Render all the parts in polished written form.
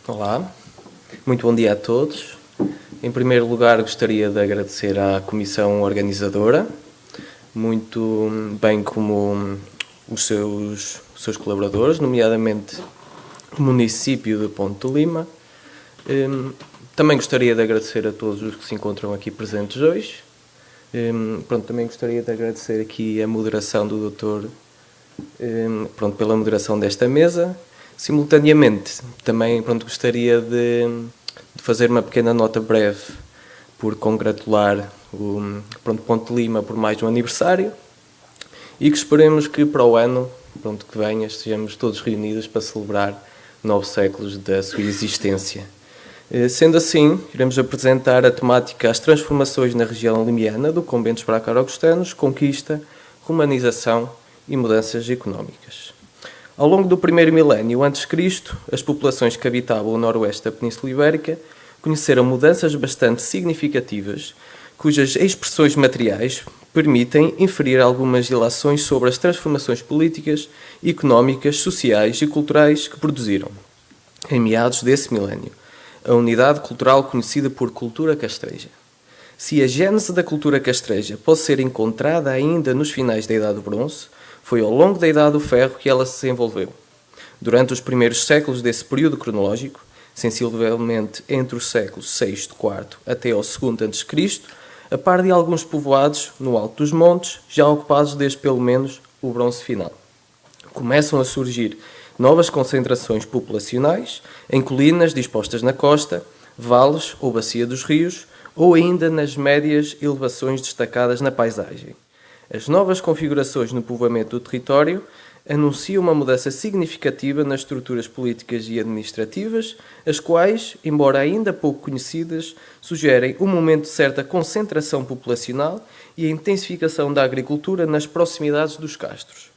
Olá, muito bom dia a todos. Em primeiro lugar, gostaria de agradecer à comissão organizadora, muito bem como os seus colaboradores, nomeadamente o município de Ponte de Lima. Também gostaria de agradecer a todos os que se encontram aqui presentes hoje. Também gostaria de agradecer aqui a moderação do doutor, pela moderação desta mesa. Simultaneamente, também gostaria de fazer uma pequena nota breve por congratular o Ponte de Lima por mais um aniversário e que esperemos que para o ano que venha estejamos todos reunidos para celebrar 9 séculos da sua existência. Sendo assim, iremos apresentar a temática As transformações na região limiana do Convento Bracarense, conquista, romanização e mudanças económicas. Ao longo do primeiro milénio a.C., as populações que habitavam o noroeste da Península Ibérica conheceram mudanças bastante significativas, cujas expressões materiais permitem inferir algumas ilações sobre as transformações políticas, económicas, sociais e culturais que produziram, em meados desse milénio, a unidade cultural conhecida por cultura castreja. Se a gênese da cultura castreja pode ser encontrada ainda nos finais da Idade do Bronze, foi ao longo da Idade do Ferro que ela se desenvolveu. Durante os primeiros séculos desse período cronológico, sensivelmente entre os séculos VI e IV até ao II a.C., a par de alguns povoados no alto dos montes, já ocupados desde pelo menos o Bronze Final. Começam a surgir novas concentrações populacionais em colinas dispostas na costa, vales ou bacia dos rios, ou ainda nas médias elevações destacadas na paisagem. As novas configurações no povoamento do território anunciam uma mudança significativa nas estruturas políticas e administrativas, as quais, embora ainda pouco conhecidas, sugerem um momento de certa concentração populacional e a intensificação da agricultura nas proximidades dos castros.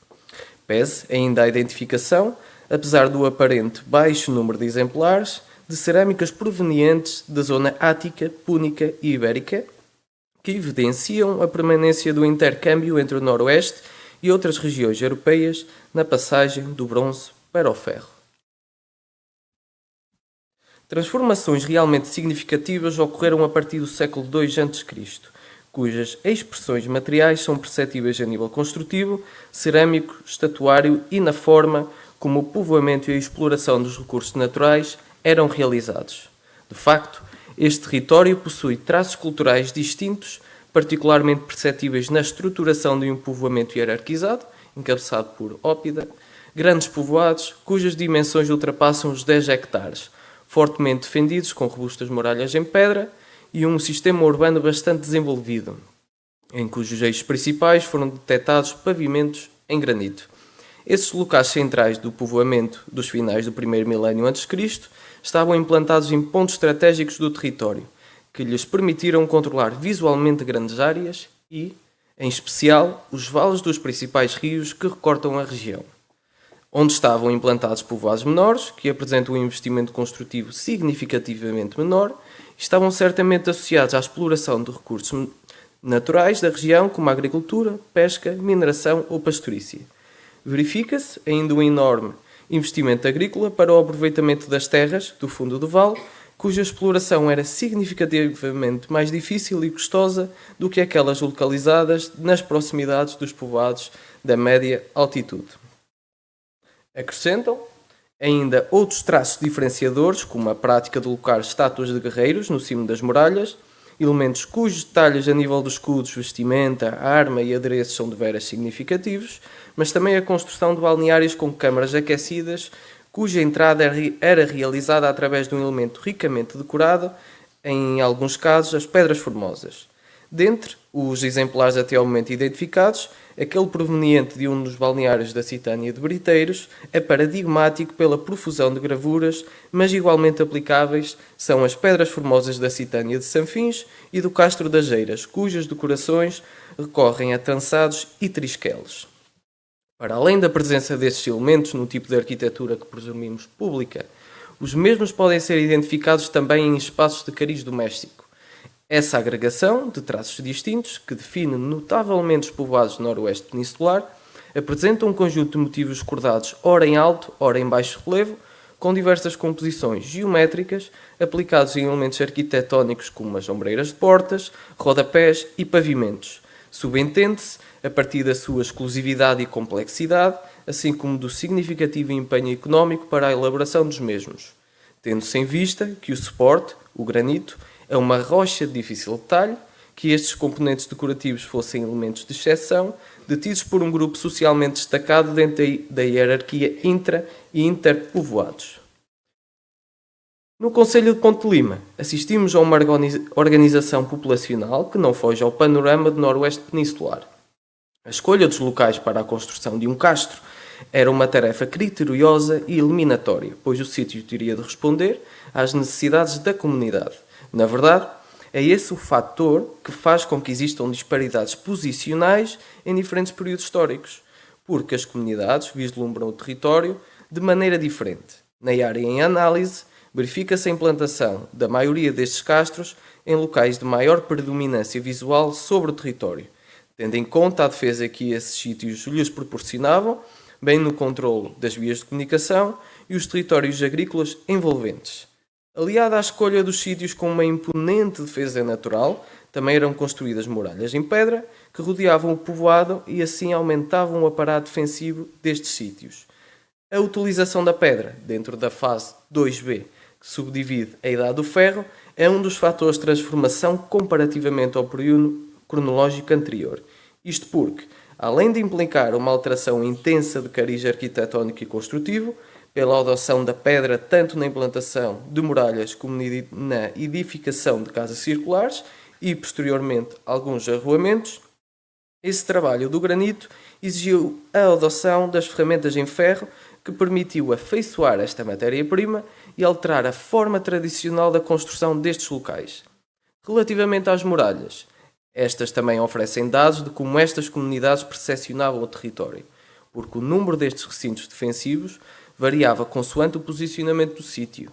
Pese ainda a identificação, apesar do aparente baixo número de exemplares, de cerâmicas provenientes da zona ática, púnica e ibérica, que evidenciam a permanência do intercâmbio entre o Noroeste e outras regiões europeias na passagem do bronze para o ferro. Transformações realmente significativas ocorreram a partir do século II a.C., cujas expressões materiais são perceptíveis a nível construtivo, cerâmico, estatuário e na forma como o povoamento e a exploração dos recursos naturais eram realizados. De facto, este território possui traços culturais distintos, particularmente perceptíveis na estruturação de um povoamento hierarquizado, encabeçado por Ópida, grandes povoados cujas dimensões ultrapassam os 10 hectares, fortemente defendidos com robustas muralhas em pedra e um sistema urbano bastante desenvolvido, em cujos eixos principais foram detectados pavimentos em granito. Esses locais centrais do povoamento dos finais do primeiro milénio a.C. estavam implantados em pontos estratégicos do território, que lhes permitiram controlar visualmente grandes áreas e, em especial, os vales dos principais rios que recortam a região. Onde estavam implantados povoados menores, que apresentam um investimento construtivo significativamente menor, estavam certamente associados à exploração de recursos naturais da região, como a agricultura, pesca, mineração ou pastorícia. Verifica-se ainda um enorme investimento agrícola para o aproveitamento das terras do fundo do vale, cuja exploração era significativamente mais difícil e custosa do que aquelas localizadas nas proximidades dos povoados da média altitude. Acrescentam ainda outros traços diferenciadores, como a prática de colocar estátuas de guerreiros no cimo das muralhas, elementos cujos detalhes a nível dos escudos, vestimenta, arma e adereços são deveras significativos, mas também a construção de balneários com câmaras aquecidas, cuja entrada era realizada através de um elemento ricamente decorado, em alguns casos as pedras formosas. Dentre os exemplares até ao momento identificados, aquele proveniente de um dos balneários da Citânia de Briteiros é paradigmático pela profusão de gravuras, mas igualmente aplicáveis são as pedras formosas da Citânia de Sanfins e do Castro das Eiras, cujas decorações recorrem a trançados e trisqueles. Para além da presença desses elementos no tipo de arquitetura que presumimos pública, os mesmos podem ser identificados também em espaços de cariz doméstico. Essa agregação de traços distintos, que define notavelmente os povoados do noroeste peninsular, apresenta um conjunto de motivos cordados ora em alto, ora em baixo relevo, com diversas composições geométricas aplicados em elementos arquitetónicos como as ombreiras de portas, rodapés e pavimentos. Subentende-se, a partir da sua exclusividade e complexidade, assim como do significativo empenho económico para a elaboração dos mesmos, tendo-se em vista que o suporte, o granito, é uma rocha de difícil detalhe, que estes componentes decorativos fossem elementos de exceção, detidos por um grupo socialmente destacado dentro da hierarquia intra- e interpovoados. No concelho de Ponte de Lima, assistimos a uma organização populacional que não foge ao panorama do noroeste peninsular. A escolha dos locais para a construção de um castro era uma tarefa criteriosa e eliminatória, pois o sítio teria de responder às necessidades da comunidade. Na verdade, é esse o fator que faz com que existam disparidades posicionais em diferentes períodos históricos, porque as comunidades vislumbram o território de maneira diferente. Na área em análise, verifica-se a implantação da maioria destes castros em locais de maior predominância visual sobre o território, tendo em conta a defesa que esses sítios lhes proporcionavam, bem no controlo das vias de comunicação e os territórios agrícolas envolventes. Aliada à escolha dos sítios com uma imponente defesa natural, também eram construídas muralhas em pedra que rodeavam o povoado e assim aumentavam o aparato defensivo destes sítios. A utilização da pedra, dentro da fase 2B, que subdivide a Idade do Ferro, é um dos fatores de transformação comparativamente ao período cronológico anterior. Isto porque, além de implicar uma alteração intensa de cariz arquitetónico e construtivo, pela adoção da pedra tanto na implantação de muralhas como na edificação de casas circulares e, posteriormente, alguns arruamentos, esse trabalho do granito exigiu a adoção das ferramentas em ferro que permitiu afeiçoar esta matéria-prima e alterar a forma tradicional da construção destes locais. Relativamente às muralhas, estas também oferecem dados de como estas comunidades percepcionavam o território, porque o número destes recintos defensivos variava consoante o posicionamento do sítio,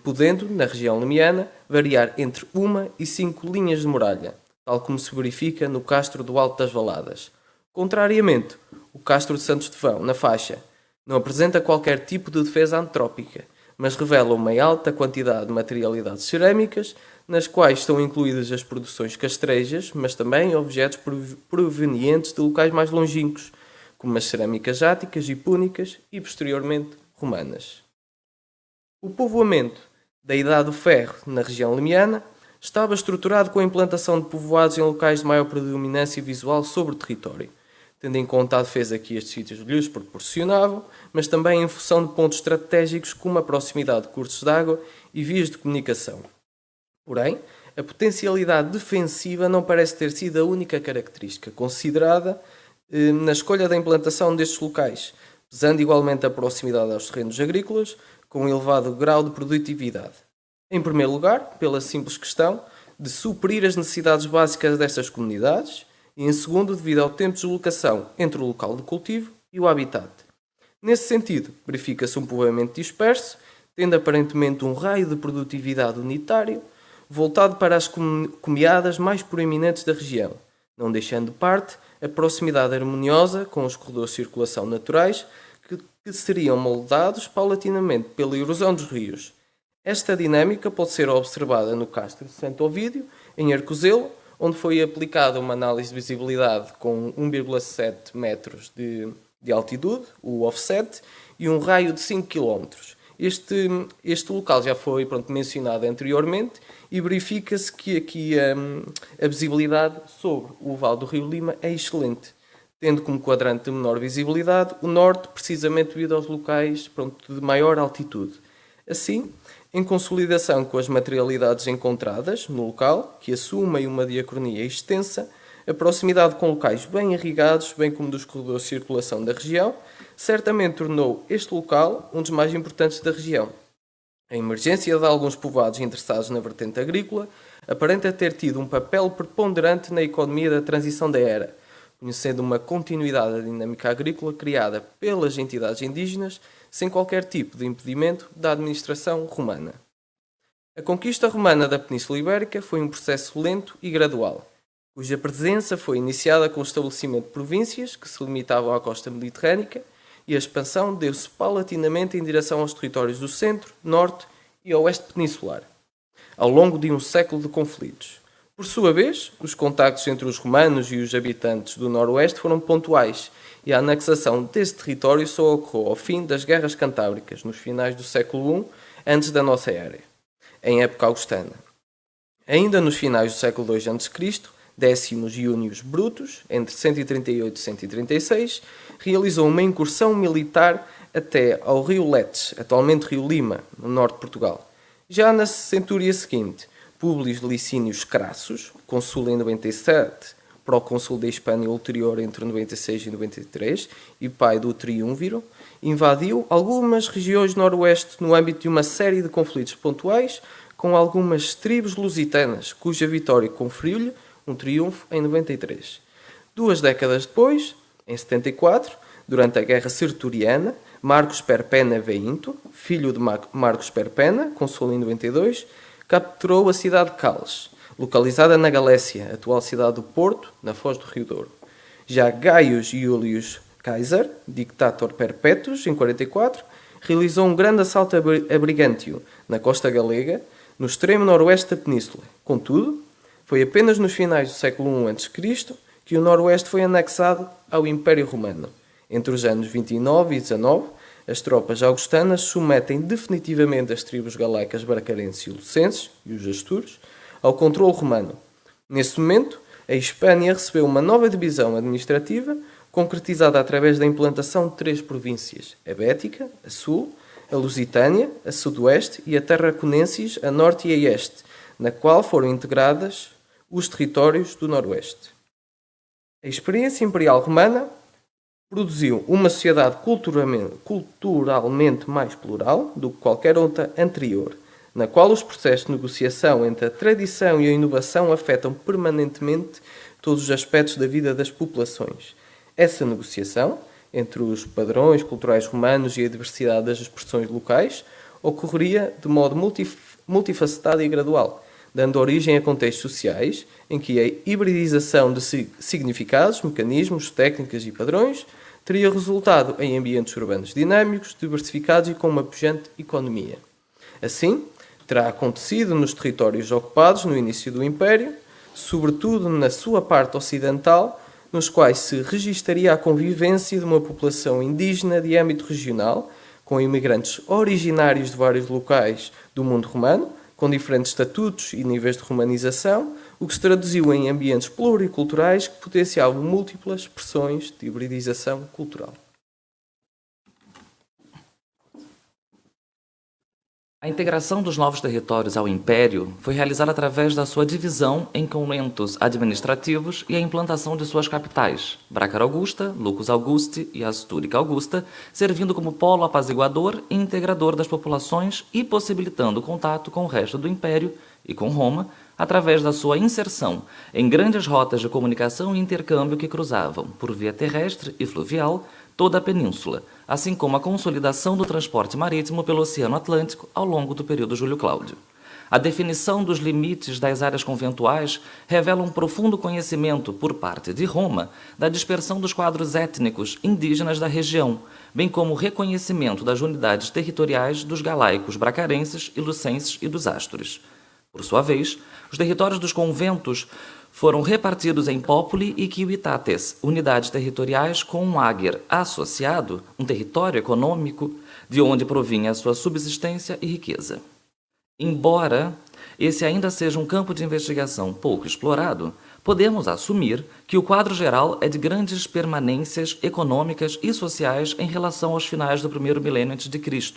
podendo, na região limiana, variar entre 1 e 5 linhas de muralha, tal como se verifica no Castro do Alto das Valadas. Contrariamente, o Castro de Santo Estevão, na faixa, não apresenta qualquer tipo de defesa antrópica, mas revela uma alta quantidade de materialidades cerâmicas, nas quais estão incluídas as produções castrejas, mas também objetos provenientes de locais mais longínquos, como as cerâmicas áticas e púnicas e, posteriormente, romanas. O povoamento da Idade do Ferro na região limiana estava estruturado com a implantação de povoados em locais de maior predominância visual sobre o território, tendo em conta a defesa que estes sítios lhes proporcionavam, mas também em função de pontos estratégicos como a proximidade de cursos de água e vias de comunicação. Porém, a potencialidade defensiva não parece ter sido a única característica considerada na escolha da implantação destes locais, pesando igualmente a proximidade aos terrenos agrícolas, com um elevado grau de produtividade. Em primeiro lugar, pela simples questão de suprir as necessidades básicas destas comunidades, e em segundo, devido ao tempo de deslocação entre o local de cultivo e o habitat. Nesse sentido, verifica-se um povoamento disperso, tendo aparentemente um raio de produtividade unitário, voltado para as comeadas mais proeminentes da região, não deixando de parte a proximidade harmoniosa com os corredores de circulação naturais que seriam moldados paulatinamente pela erosão dos rios. Esta dinâmica pode ser observada no Castro de Santo Ovídio, em Arcozelo, onde foi aplicada uma análise de visibilidade com 1,7 metros de altitude, o offset, e um raio de 5 km. Este local já foi mencionado anteriormente e verifica-se que aqui a visibilidade sobre o Vale do Rio Lima é excelente, tendo como quadrante de menor visibilidade o norte, precisamente devido aos locais de maior altitude. Assim, em consolidação com as materialidades encontradas no local, que assumem uma diacronia extensa, a proximidade com locais bem irrigados, bem como dos corredores de circulação da região, certamente tornou este local um dos mais importantes da região. A emergência de alguns povoados interessados na vertente agrícola aparenta ter tido um papel preponderante na economia da transição da era, conhecendo uma continuidade da dinâmica agrícola criada pelas entidades indígenas sem qualquer tipo de impedimento da administração romana. A conquista romana da Península Ibérica foi um processo lento e gradual, cuja presença foi iniciada com o estabelecimento de províncias que se limitavam à costa mediterrânica e a expansão deu-se paulatinamente em direção aos territórios do centro, norte e oeste peninsular, ao longo de um século de conflitos. Por sua vez, os contactos entre os romanos e os habitantes do noroeste foram pontuais e a anexação desse território só ocorreu ao fim das Guerras Cantábricas, nos finais do século I, antes da nossa era, em época augustana. Ainda nos finais do século II a.C., Décimos Június Brutus, entre 138 e 136, realizou uma incursão militar até ao rio Letes, atualmente rio Lima, no norte de Portugal. Já na centúria seguinte, Públio Licínios Crassus, consul em 97, procônsul da Hispânia ulterior entre 96 e 93 e pai do triunviro, invadiu algumas regiões do noroeste no âmbito de uma série de conflitos pontuais com algumas tribos lusitanas, cuja vitória conferiu-lhe um triunfo em 93. 2 décadas depois, em 74, durante a Guerra Sertoriana, Marcos Perpenna Veinto, filho de Marcos Perpenna, consul em 92, capturou a cidade de Cales, localizada na Galécia, atual cidade do Porto, na foz do Rio Douro. Já Gaius Iulius Caesar, dictator perpétuos, em 44, realizou um grande assalto a Brigantio, na costa galega, no extremo noroeste da península. Contudo, foi apenas nos finais do século I a.C. que o noroeste foi anexado ao Império Romano. Entre os anos 29 e 19, as tropas augustanas submetem definitivamente as tribos galaicas bracarenses e lucenses, e os asturos, ao controle romano. Nesse momento, a Hispânia recebeu uma nova divisão administrativa, concretizada através da implantação de 3 províncias, a Bética, a sul, a Lusitânia, a sudoeste, e a Tarraconensis, a norte e a este, na qual foram integradas os territórios do noroeste. A experiência imperial romana produziu uma sociedade culturalmente mais plural do que qualquer outra anterior, na qual os processos de negociação entre a tradição e a inovação afetam permanentemente todos os aspectos da vida das populações. Essa negociação, entre os padrões culturais romanos e a diversidade das expressões locais, ocorreria de modo multifacetado e gradual, dando origem a contextos sociais em que a hibridização de significados, mecanismos, técnicas e padrões teria resultado em ambientes urbanos dinâmicos, diversificados e com uma pujante economia. Assim, terá acontecido nos territórios ocupados no início do Império, sobretudo na sua parte ocidental, nos quais se registaria a convivência de uma população indígena de âmbito regional, com imigrantes originários de vários locais do mundo romano, com diferentes estatutos e níveis de romanização, o que se traduziu em ambientes pluriculturais que potenciavam múltiplas expressões de hibridização cultural. A integração dos novos territórios ao Império foi realizada através da sua divisão em conventos administrativos e a implantação de suas capitais, Bracara Augusta, Lucus Augusti e Astúrica Augusta, servindo como polo apaziguador e integrador das populações e possibilitando o contato com o resto do Império e com Roma, através da sua inserção em grandes rotas de comunicação e intercâmbio que cruzavam, por via terrestre e fluvial, toda a península, assim como a consolidação do transporte marítimo pelo Oceano Atlântico ao longo do período Júlio Cláudio. A definição dos limites das áreas conventuais revela um profundo conhecimento, por parte de Roma, da dispersão dos quadros étnicos indígenas da região, bem como o reconhecimento das unidades territoriais dos galaicos bracarenses e lucenses e dos ástures. Por sua vez, os territórios dos conventos foram repartidos em populi e civitates, unidades territoriais com um ager associado, um território econômico, de onde provinha a sua subsistência e riqueza. Embora esse ainda seja um campo de investigação pouco explorado, podemos assumir que o quadro geral é de grandes permanências econômicas e sociais em relação aos finais do primeiro milênio a.C.,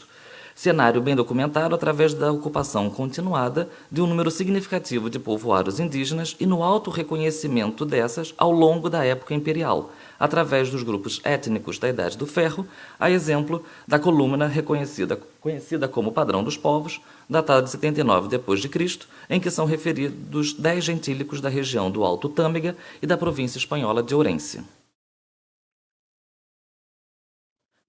cenário bem documentado através da ocupação continuada de um número significativo de povoados indígenas e no alto reconhecimento dessas ao longo da época imperial, através dos grupos étnicos da Idade do Ferro, a exemplo da coluna conhecida como Padrão dos Povos, datada de 79 d.C., em que são referidos 10 gentílicos da região do Alto Tâmega e da província espanhola de Ourense.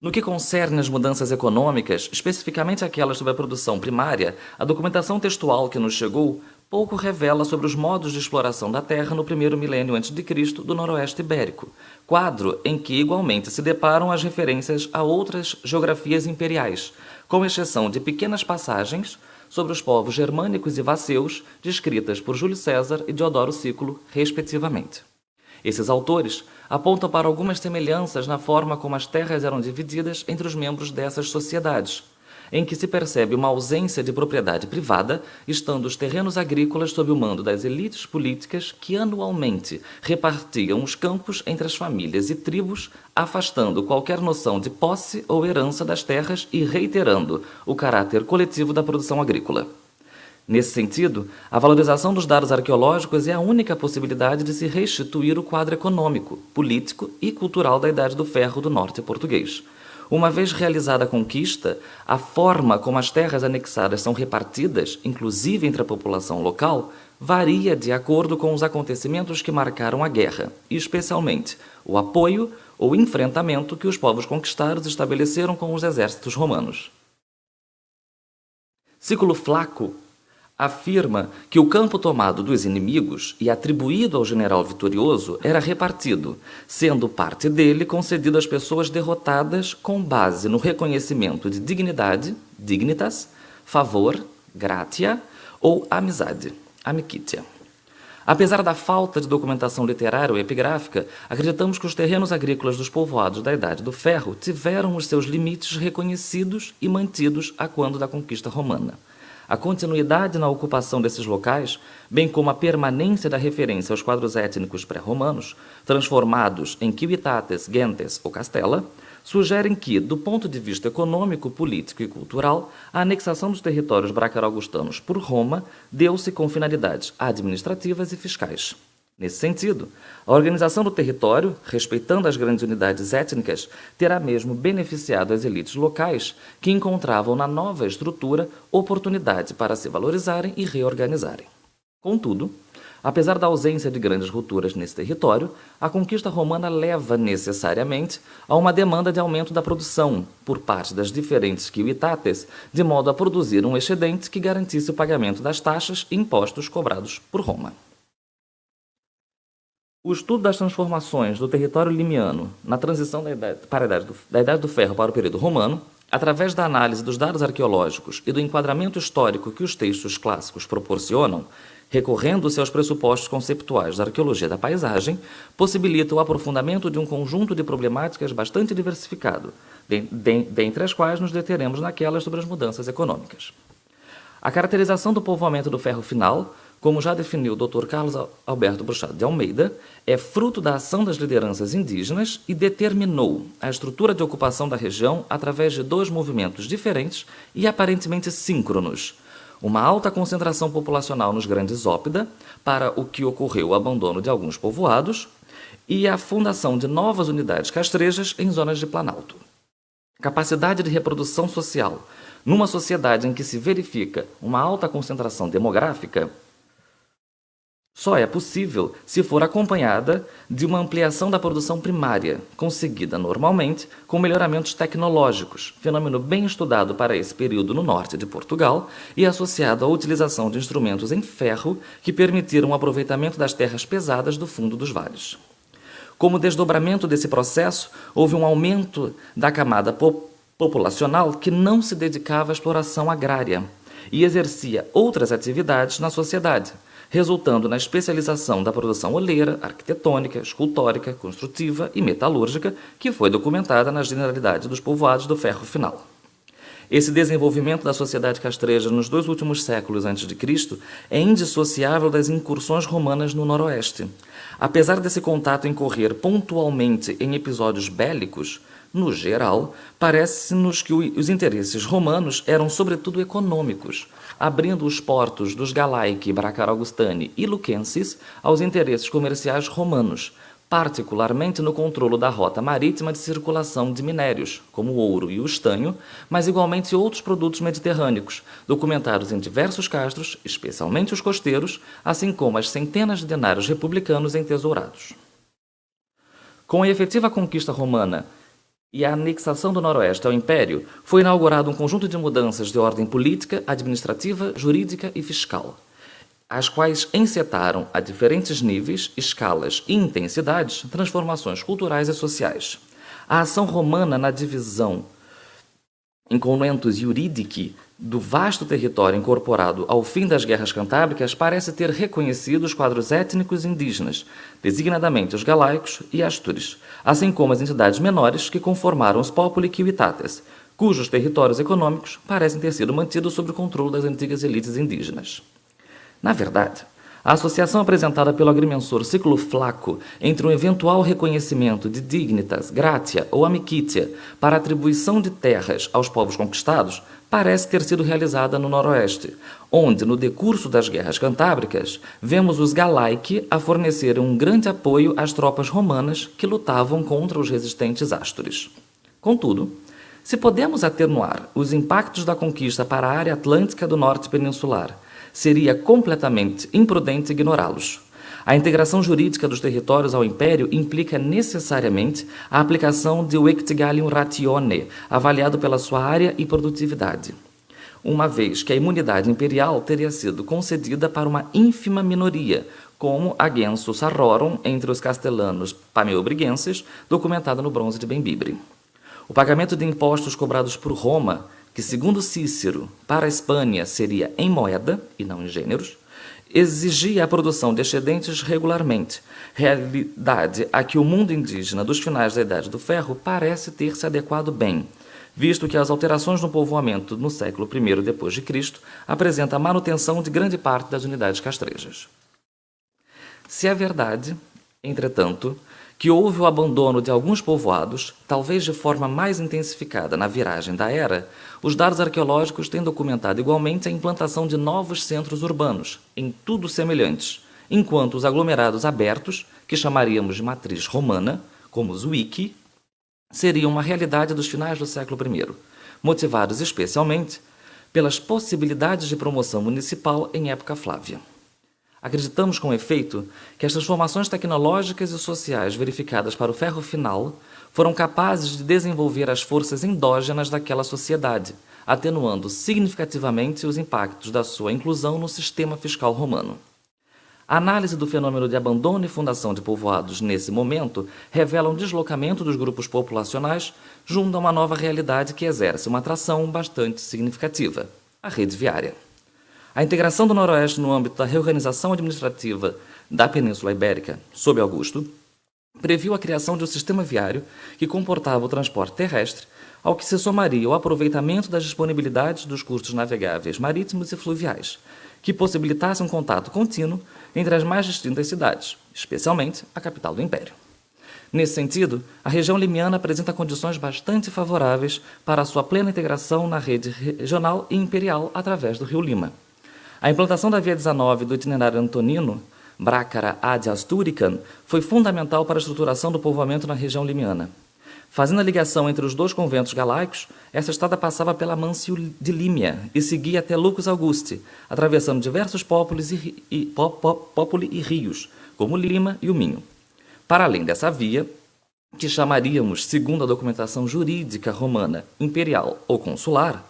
No que concerne às mudanças econômicas, especificamente aquelas sobre a produção primária, a documentação textual que nos chegou pouco revela sobre os modos de exploração da terra no primeiro milênio a.C. do noroeste ibérico, quadro em que igualmente se deparam as referências a outras geografias imperiais, com exceção de pequenas passagens sobre os povos germânicos e vaceus, descritas por Júlio César e Diodoro Sículo, respectivamente. Esses autores apontam para algumas semelhanças na forma como as terras eram divididas entre os membros dessas sociedades, em que se percebe uma ausência de propriedade privada, estando os terrenos agrícolas sob o mando das elites políticas que anualmente repartiam os campos entre as famílias e tribos, afastando qualquer noção de posse ou herança das terras e reiterando o caráter coletivo da produção agrícola. Nesse sentido, a valorização dos dados arqueológicos é a única possibilidade de se restituir o quadro econômico, político e cultural da Idade do Ferro do norte português. Uma vez realizada a conquista, a forma como as terras anexadas são repartidas, inclusive entre a população local, varia de acordo com os acontecimentos que marcaram a guerra, e especialmente o apoio ou enfrentamento que os povos conquistados estabeleceram com os exércitos romanos. Sículo Flaco afirma que o campo tomado dos inimigos e atribuído ao general vitorioso era repartido, sendo parte dele concedido às pessoas derrotadas com base no reconhecimento de dignidade, dignitas, favor, gratia ou amizade, amicitia. Apesar da falta de documentação literária ou epigráfica, acreditamos que os terrenos agrícolas dos povoados da Idade do Ferro tiveram os seus limites reconhecidos e mantidos a quando da conquista romana. A continuidade na ocupação desses locais, bem como a permanência da referência aos quadros étnicos pré-romanos, transformados em civitates, gentes ou castella, sugerem que, do ponto de vista econômico, político e cultural, a anexação dos territórios bracaroaugustanos por Roma deu-se com finalidades administrativas e fiscais. Nesse sentido, a organização do território, respeitando as grandes unidades étnicas, terá mesmo beneficiado as elites locais, que encontravam na nova estrutura oportunidade para se valorizarem e reorganizarem. Contudo, apesar da ausência de grandes rupturas nesse território, a conquista romana leva necessariamente a uma demanda de aumento da produção por parte das diferentes civitates, de modo a produzir um excedente que garantisse o pagamento das taxas e impostos cobrados por Roma. O estudo das transformações do território limiano na transição da Idade do Ferro para o período romano, através da análise dos dados arqueológicos e do enquadramento histórico que os textos clássicos proporcionam, recorrendo-se aos pressupostos conceptuais da arqueologia da paisagem, possibilita o aprofundamento de um conjunto de problemáticas bastante diversificado, dentre as quais nos deteremos naquelas sobre as mudanças econômicas. A caracterização do povoamento do Ferro Final, como já definiu o Dr. Carlos Alberto Bruchado de Almeida, é fruto da ação das lideranças indígenas e determinou a estrutura de ocupação da região através de dois movimentos diferentes e aparentemente síncronos. Uma alta concentração populacional nos grandes óppida, para o que ocorreu o abandono de alguns povoados, e a fundação de novas unidades castrejas em zonas de planalto. Capacidade de reprodução social. Numa sociedade em que se verifica uma alta concentração demográfica, só é possível se for acompanhada de uma ampliação da produção primária, conseguida normalmente com melhoramentos tecnológicos, fenômeno bem estudado para esse período no norte de Portugal e associado à utilização de instrumentos em ferro que permitiram o aproveitamento das terras pesadas do fundo dos vales. Como desdobramento desse processo, houve um aumento da camada populacional que não se dedicava à exploração agrária e exercia outras atividades na sociedade, resultando na especialização da produção oleira, arquitetônica, escultórica, construtiva e metalúrgica, que foi documentada na generalidade dos povoados do Ferro Final. Esse desenvolvimento da sociedade castreja nos 2 últimos séculos a.C. é indissociável das incursões romanas no noroeste. Apesar desse contato incorrer pontualmente em episódios bélicos, no geral, parece-nos que os interesses romanos eram sobretudo econômicos, abrindo os portos dos Galaici, Bracaroaugustani e Lucensis aos interesses comerciais romanos, particularmente no controlo da rota marítima de circulação de minérios, como o ouro e o estanho, mas igualmente outros produtos mediterrâneos, documentados em diversos castros, especialmente os costeiros, assim como as centenas de denários republicanos entesourados. Com a efetiva conquista romana e a anexação do Noroeste ao Império, foi inaugurado um conjunto de mudanças de ordem política, administrativa, jurídica e fiscal. as quais encetaram a diferentes níveis, escalas e intensidades transformações culturais e sociais. A ação romana na divisão em conventus iuridici do vasto território incorporado ao fim das guerras cantábricas parece ter reconhecido os quadros étnicos indígenas, designadamente os galaicos e astures, assim como as entidades menores que conformaram os populi civitates, cujos territórios econômicos parecem ter sido mantidos sob o controle das antigas elites indígenas. Na verdade, a associação apresentada pelo agrimensor Ciclo Flaco entre um eventual reconhecimento de dignitas, gratia ou amicitia para atribuição de terras aos povos conquistados parece ter sido realizada no Noroeste, onde, no decurso das guerras cantábricas, vemos os Galaici a fornecerem um grande apoio às tropas romanas que lutavam contra os resistentes ástures. Contudo, se podemos atenuar os impactos da conquista para a área atlântica do norte peninsular, seria completamente imprudente ignorá-los. A integração jurídica dos territórios ao império implica necessariamente a aplicação de Vectigalium Ratione, avaliado pela sua área e produtividade, uma vez que a imunidade imperial teria sido concedida para uma ínfima minoria, como a Gensus Sarrorum entre os castellanos pameobrigenses, documentada no bronze de Bembibre. O pagamento de impostos cobrados por Roma, que, segundo Cícero, para a Espanha seria em moeda e não em gêneros, exigia a produção de excedentes regularmente, realidade a que o mundo indígena dos finais da Idade do Ferro parece ter se adequado bem, visto que as alterações no povoamento no século I depois de Cristo apresentam a manutenção de grande parte das unidades castrejas. Se é verdade, entretanto, que houve o abandono de alguns povoados, talvez de forma mais intensificada na viragem da era, os dados arqueológicos têm documentado igualmente a implantação de novos centros urbanos, em tudo semelhantes, enquanto os aglomerados abertos, que chamaríamos de matriz romana, como os wiki, seriam uma realidade dos finais do século I, motivados especialmente pelas possibilidades de promoção municipal em época Flávia. Acreditamos, com efeito, que as transformações tecnológicas e sociais verificadas para o ferro final foram capazes de desenvolver as forças endógenas daquela sociedade, atenuando significativamente os impactos da sua inclusão no sistema fiscal romano. A análise do fenômeno de abandono e fundação de povoados nesse momento revela um deslocamento dos grupos populacionais junto a uma nova realidade que exerce uma atração bastante significativa, a rede viária. A integração do Noroeste no âmbito da reorganização administrativa da Península Ibérica, sob Augusto, previu a criação de um sistema viário que comportava o transporte terrestre, ao que se somaria o aproveitamento das disponibilidades dos cursos navegáveis marítimos e fluviais, que possibilitasse um contato contínuo entre as mais distintas cidades, especialmente a capital do Império. Nesse sentido, a região limiana apresenta condições bastante favoráveis para a sua plena integração na rede regional e imperial através do rio Lima. A implantação da Via 19 do itinerário antonino, Brácara ad Asturican, foi fundamental para a estruturação do povoamento na região limiana. Fazendo a ligação entre os dois conventos galaicos, essa estrada passava pela Mancio de Límia e seguia até Lucus Augusti, atravessando diversos pópulos e rios, como Lima e o Minho. Para além dessa via, que chamaríamos, segundo a documentação jurídica romana, imperial ou consular,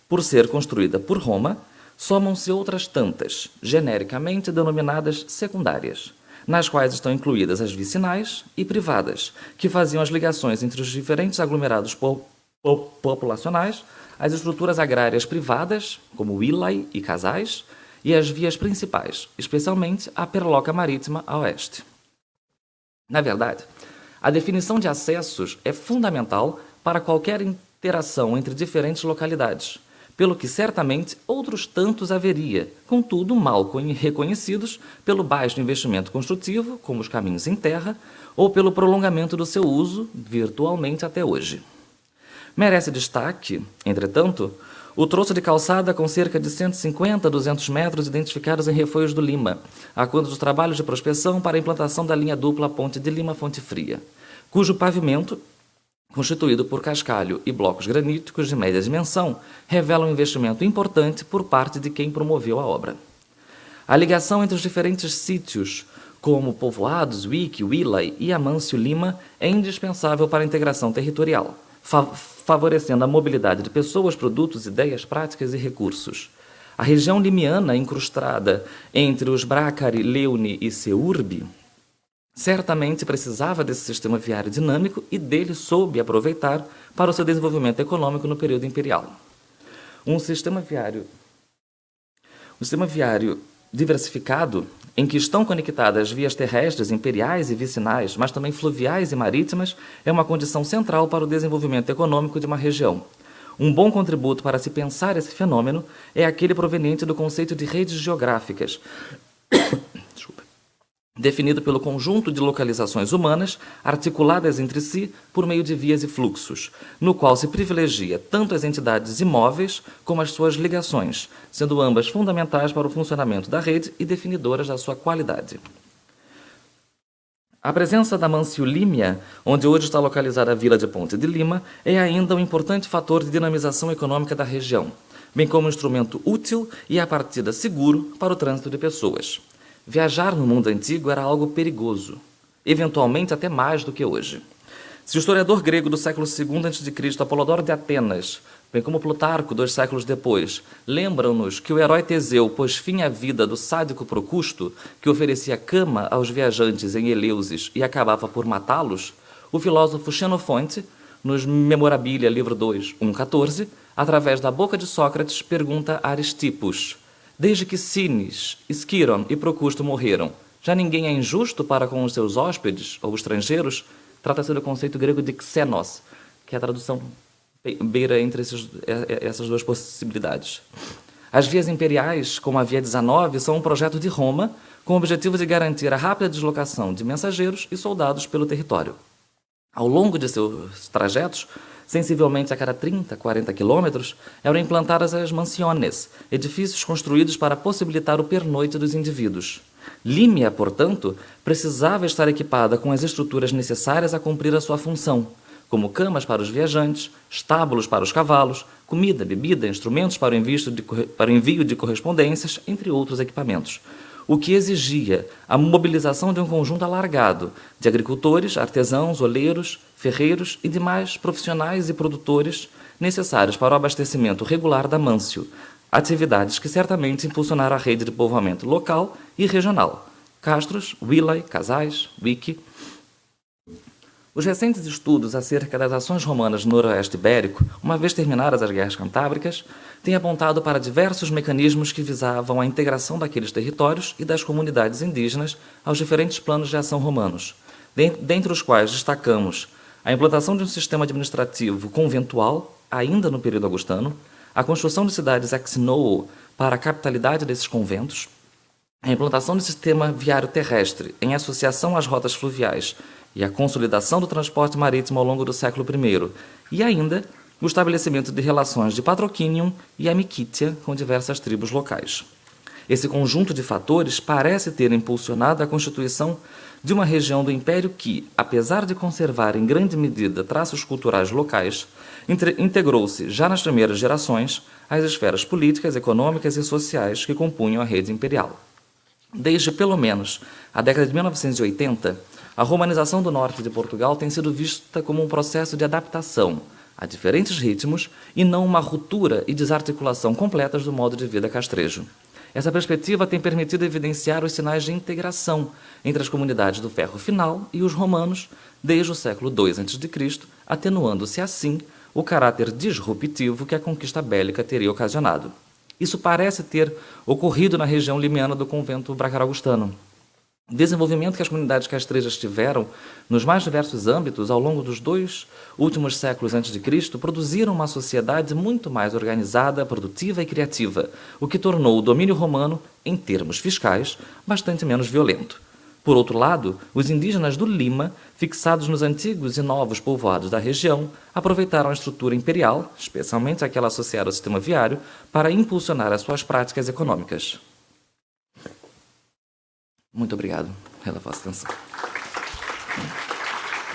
por ser construída por Roma, somam-se outras tantas, genericamente denominadas secundárias, nas quais estão incluídas as vicinais e privadas, que faziam as ligações entre os diferentes aglomerados populacionais, as estruturas agrárias privadas, como vilai e casais, e as vias principais, especialmente a perloca marítima a oeste. Na verdade, a definição de acessos é fundamental para qualquer interação entre diferentes localidades, pelo que certamente outros tantos haveria, contudo mal reconhecidos pelo baixo investimento construtivo, como os caminhos em terra, ou pelo prolongamento do seu uso virtualmente até hoje. Merece destaque, entretanto, o troço de calçada com cerca de 150 a 200 metros identificados em Refeios do Lima, a conta dos trabalhos de prospeção para a implantação da linha dupla Ponte de Lima-Fonte Fria, cujo pavimento, constituído por cascalho e blocos graníticos de média dimensão, revela um investimento importante por parte de quem promoveu a obra. A ligação entre os diferentes sítios, como povoados, Wiki, Wilai e Amâncio Lima, é indispensável para a integração territorial, favorecendo a mobilidade de pessoas, produtos, ideias, práticas e recursos. A região limiana, incrustada entre os Brácari, Leune e Seurbe, certamente precisava desse sistema viário dinâmico e dele soube aproveitar para o seu desenvolvimento econômico no período imperial. Um sistema viário diversificado, em que estão conectadas vias terrestres, imperiais e vicinais, mas também fluviais e marítimas, é uma condição central para o desenvolvimento econômico de uma região. Um bom contributo para se pensar esse fenômeno é aquele proveniente do conceito de redes geográficas, definido pelo conjunto de localizações humanas articuladas entre si por meio de vias e fluxos, no qual se privilegia tanto as entidades imóveis como as suas ligações, sendo ambas fundamentais para o funcionamento da rede e definidoras da sua qualidade. A presença da Manciolímia, onde hoje está localizada a vila de Ponte de Lima, é ainda um importante fator de dinamização econômica da região, bem como um instrumento útil e a partida seguro para o trânsito de pessoas. Viajar no mundo antigo era algo perigoso, eventualmente até mais do que hoje. Se o historiador grego do século II a.C., Apolodoro de Atenas, bem como Plutarco, 2 séculos depois, lembram-nos que o herói Teseu pôs fim à vida do sádico Procusto, que oferecia cama aos viajantes em Eleusis e acabava por matá-los, o filósofo Xenofonte, nos Memorabilia, livro 2, 1.14, através da boca de Sócrates, pergunta a Aristippus: desde que Cines, Esquiron e Procusto morreram, já ninguém é injusto para com os seus hóspedes ou estrangeiros? Trata-se do conceito grego de xenos, que é a tradução beira entre essas duas possibilidades. As vias imperiais, como a Via 19, são um projeto de Roma com o objetivo de garantir a rápida deslocação de mensageiros e soldados pelo território. Ao longo de seus trajetos, sensivelmente a cada 30, 40 quilômetros, eram implantadas as mansiones, edifícios construídos para possibilitar o pernoite dos indivíduos. Límia, portanto, precisava estar equipada com as estruturas necessárias a cumprir a sua função, como camas para os viajantes, estábulos para os cavalos, comida, bebida, instrumentos para o envio de correspondências, entre outros equipamentos, o que exigia a mobilização de um conjunto alargado de agricultores, artesãos, oleiros, ferreiros e demais profissionais e produtores necessários para o abastecimento regular da Mâncio, atividades que certamente impulsionaram a rede de povoamento local e regional. Castros, villae, casais, wiki. Os recentes estudos acerca das ações romanas no noroeste ibérico, uma vez terminadas as guerras cantábricas, têm apontado para diversos mecanismos que visavam a integração daqueles territórios e das comunidades indígenas aos diferentes planos de ação romanos, dentre os quais destacamos a implantação de um sistema administrativo conventual, ainda no período augustano, a construção de cidades ex novo para a capitalidade desses conventos, a implantação de sistema viário terrestre em associação às rotas fluviais e a consolidação do transporte marítimo ao longo do século I, e ainda o estabelecimento de relações de patrocínium e amicítia com diversas tribos locais. Esse conjunto de fatores parece ter impulsionado a constituição de uma região do Império que, apesar de conservar em grande medida traços culturais locais, integrou-se, já nas primeiras gerações, às esferas políticas, econômicas e sociais que compunham a rede imperial. Desde, pelo menos, a década de 1980, a romanização do norte de Portugal tem sido vista como um processo de adaptação a diferentes ritmos e não uma ruptura e desarticulação completas do modo de vida castrejo. Essa perspectiva tem permitido evidenciar os sinais de integração entre as comunidades do Ferro Final e os romanos desde o século II a.C., atenuando-se assim o caráter disruptivo que a conquista bélica teria ocasionado. Isso parece ter ocorrido na região limiana do convento bracarogustano. Desenvolvimento que as comunidades castrejas tiveram nos mais diversos âmbitos ao longo dos 2 últimos séculos antes de Cristo produziram uma sociedade muito mais organizada, produtiva e criativa, o que tornou o domínio romano, em termos fiscais, bastante menos violento. Por outro lado, os indígenas do Lima, fixados nos antigos e novos povoados da região, aproveitaram a estrutura imperial, especialmente aquela associada ao sistema viário, para impulsionar as suas práticas econômicas. Muito obrigado pela vossa atenção.